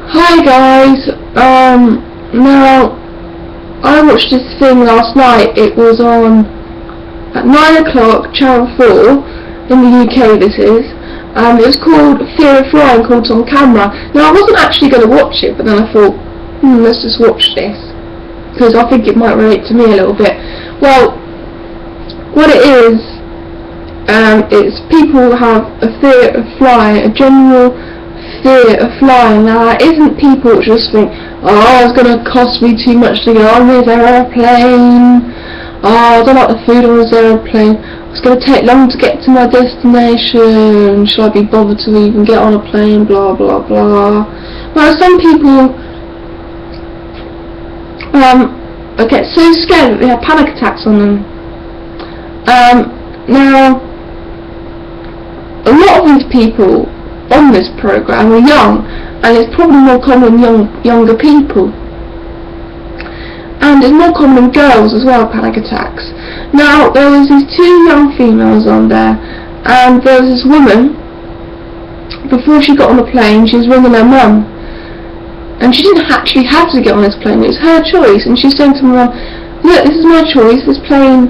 Hi guys, now I watched this thing last night. It was on at 9 o'clock, Channel 4, in the UK this is. It was called Fear of Flying, caught on camera. Now I wasn't actually going to watch it, but then I thought, let's just watch this, because I think it might relate to me a little bit. Well, what it is, it's people have a fear of flying, a general fear of flying. Now that isn't people which just think, oh, it's going to cost me too much to get on this aeroplane, oh, I don't like the food on this aeroplane, it's going to take long to get to my destination, shall I be bothered to even get on a plane, blah blah blah. Well, some people get so scared that they have panic attacks on them. Now a lot of these people on this program are young, and it's probably more common in younger people, and it's more common in girls as well, panic attacks. Now there was these two young females on there, and there was this woman, before she got on the plane, she was ringing her mum, and she didn't actually have to get on this plane, it was her choice, and she's saying to her mum, look, this is my choice, this plane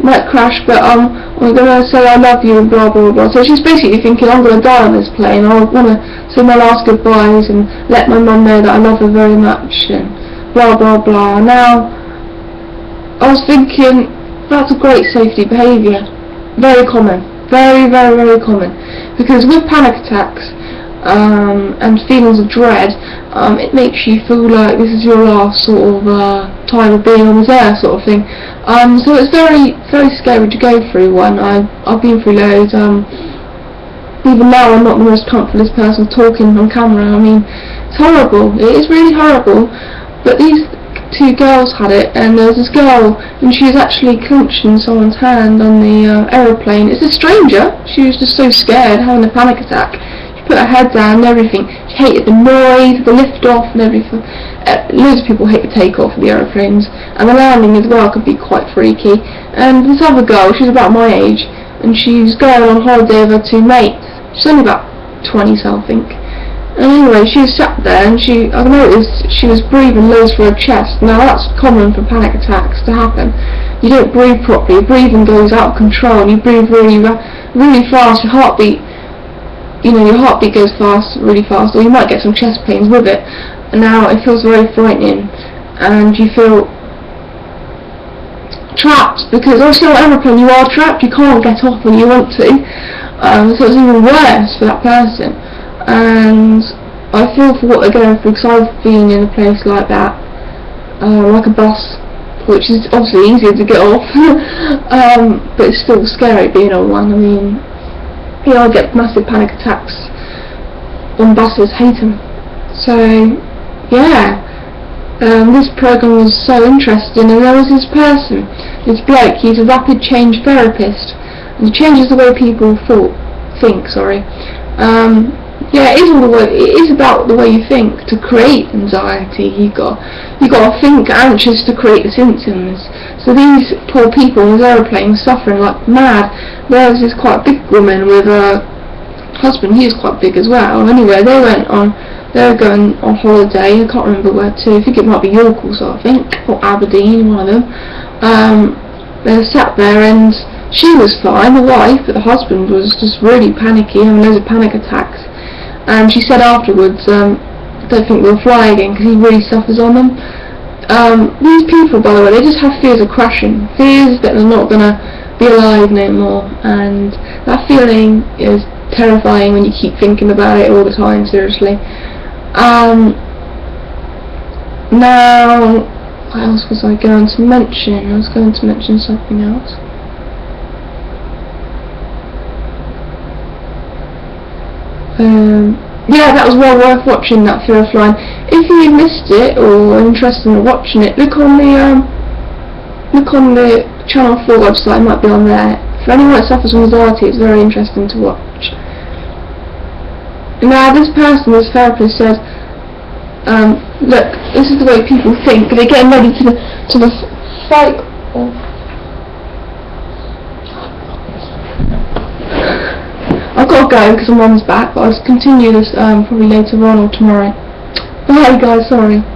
might crash, but I'm going to say I love you and blah blah blah. So she's basically thinking, I'm going to die on this plane, I want to say my last goodbyes and let my mum know that I love her very much and blah blah blah. Now I was thinking, that's a great safety behaviour, very common, very very very common, because with panic attacks and feelings of dread, it makes you feel like this is your last sort of time of being on this earth, sort of thing. So it's very very scary to go through one. I've been through loads. Even now I'm not the most comfortable person talking on camera. I mean, it's horrible, it is really horrible. But these two girls had it, and there was this girl, and she was actually clenching someone's hand on the aeroplane. It's a stranger. She was just so scared, having a panic attack. Put her head down and everything. She hated the noise, the lift off and everything. Loads of people hate the takeoff of the aeroplanes, and the landing as well could be quite freaky. And this other girl, she's about my age, and she's going on holiday with her two mates. She's only about 20 something. And anyway, she was sat there, and I noticed she was breathing loads through her chest. Now that's common for panic attacks to happen. You don't breathe properly, your breathing goes out of control, and you breathe really fast, your heartbeat goes fast, really fast, or you might get some chest pains with it. And now it feels very frightening, and you feel trapped, because obviously on an aeroplane you are trapped, you can't get off when you want to, so it's even worse for that person. And I feel for what they're going through, because I've been in a place like that, like a bus, which is obviously easier to get off, but it's still scary being on one. I mean, I get massive panic attacks on buses, hate them. So yeah, this program was so interesting, and there was this person, this bloke, he's a rapid change therapist, and he changes the way people think. Yeah, it is about the way you think to create anxiety. You got to think anxious to create the symptoms. So these poor people in this aeroplane were suffering like mad. There was this quite big woman with a husband, he was quite big as well. Anyway, they were going on holiday, I can't remember where to, I think it might be York or so, I think, or Aberdeen, one of them. They sat there, and she was fine, the wife, but the husband was just really panicky, having loads of panic attacks. And she said afterwards, I don't think we'll fly again because he really suffers on them. These people, by the way, they just have fears of crashing, fears that they're not going to be alive no more, and that feeling is terrifying when you keep thinking about it all the time, seriously. Now, what else was I going to mention? I was going to mention something else. Yeah, that was well worth watching, that Fear of Flying. If you missed it or are interested in watching it, look on the Channel 4 website, it might be on there. For anyone that suffers from anxiety, it's very interesting to watch. Now this therapist said, look, this is the way people think. They're getting ready to the fight. I've got to go because my mum's back, but I'll continue this probably later on or tomorrow. Bye guys, sorry.